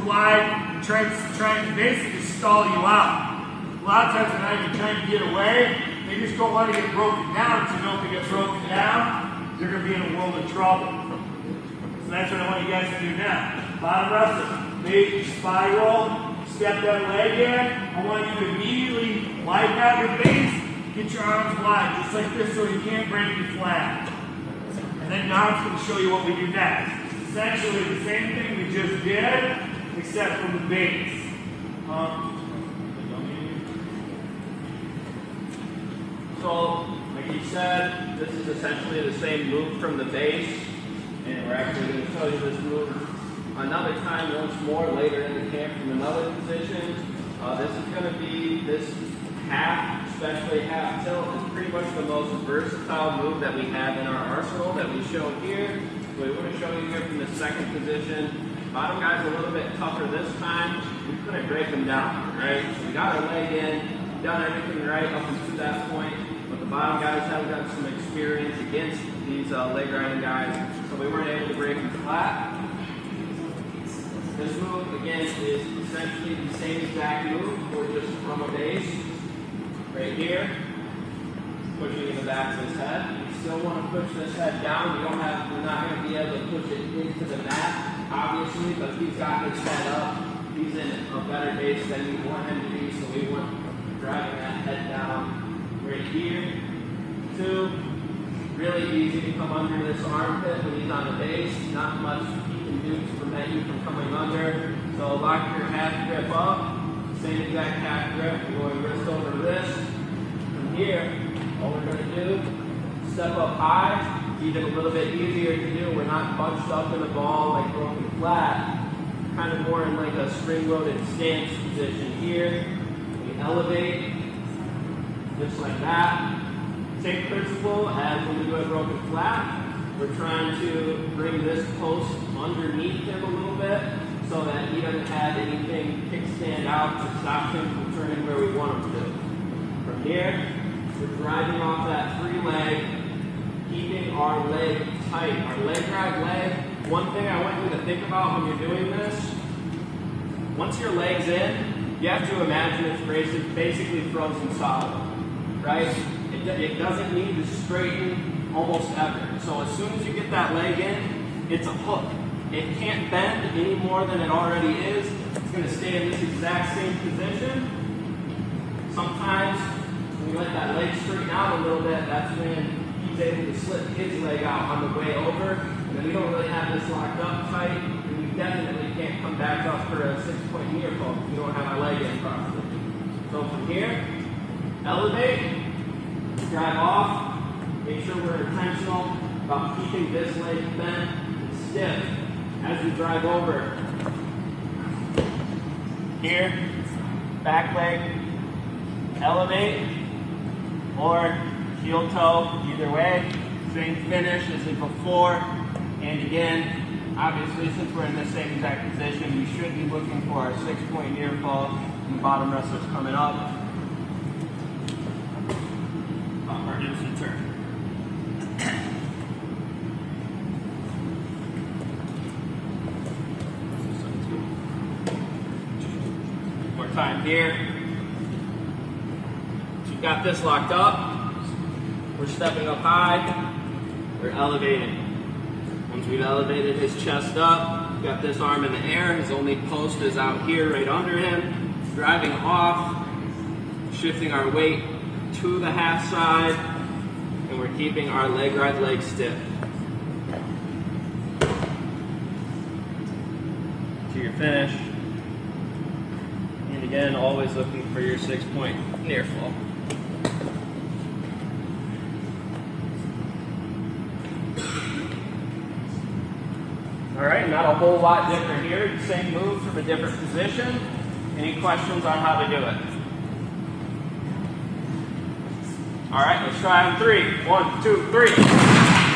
wide, trying to basically stall you out. A lot of times when you're trying to get away, they just don't want to get broken down. So you know if they get broken down, you're going to be in a world of trouble. So that's what I want you guys to do now. Bottom wrestler, big spiral, step that leg in. I want you to immediately widen out your base, get your arms wide, just like this so you can't break your flat. And then now I'm going to show you what we do next. Essentially the same thing we just did, except from the base. So, like you said, this is essentially the same move from the base, and we're actually going to show you this move another time once more later in the camp from another position. This is going to be this half, especially half tilt, is pretty much the most versatile move that we have in our arsenal that we show here. So we want to show you here from the second position. Bottom guy's a little bit tougher this time. We couldn't break him down, right? So we got our leg in, done everything right up until that point, but the bottom guys have got some experience against these leg grinding guys, so we weren't able to break them flat. This move, again, is essentially the same exact move, or just from a base. Right here, pushing in the back of his head. You still want to push this head down. We're not going to be able to push it into the mat, obviously, but he's got his head up. He's in a better base than we want him to be, so we want driving that head down right here. 2, really easy to come under this armpit when he's on the base. Not much he can do to prevent you from coming under. So lock your half grip up. Same exact half grip. We're going wrist over wrist. From here, all we're going to do, step up high, even a little bit easier to do. We're not bunched up in a ball like broken flat. Kind of more in like a spring-loaded stance position here. We elevate, just like that. Same principle as when we do a broken flat. We're trying to bring this post underneath him a little bit so that he doesn't have anything kickstand out to stop him from turning where we want him to. From here, we're driving off that free leg, keeping our leg tight. Our leg drive leg, one thing I want you to think about when you're doing this, once your leg's in, you have to imagine it's basically frozen solid, right? It doesn't need to straighten almost ever. So as soon as you get that leg in, it's a hook. It can't bend any more than it already is. It's going to stay in this exact same position. Sometimes when you let that leg straighten out a little bit, that's when he's able to slip his leg out on the way over. And then we don't really have this locked up tight. And we definitely can't come back up for a 6-point near pull if we don't have our leg in properly. So from here, elevate, drive off, make sure we're intentional about keeping this leg bent and stiff as we drive over. Here, back leg, elevate, or heel toe, either way. Same finish as before. And again, obviously since we're in the same exact position, we should be looking for our 6-point near fall and the bottom wrestler's coming up. Instant turn. More time here. So you've got this locked up. We're stepping up high. We're elevating. Once we've elevated his chest up, we've got this arm in the air. His only post is out here right under him. Driving off, shifting our weight to the half side, and we're keeping our leg right leg stiff. To your finish. And again, always looking for your 6-point near fall. All right, not a whole lot different here. Same move from a different position. Any questions on how to do it? All right, let's try on 3. 1, 2, 3.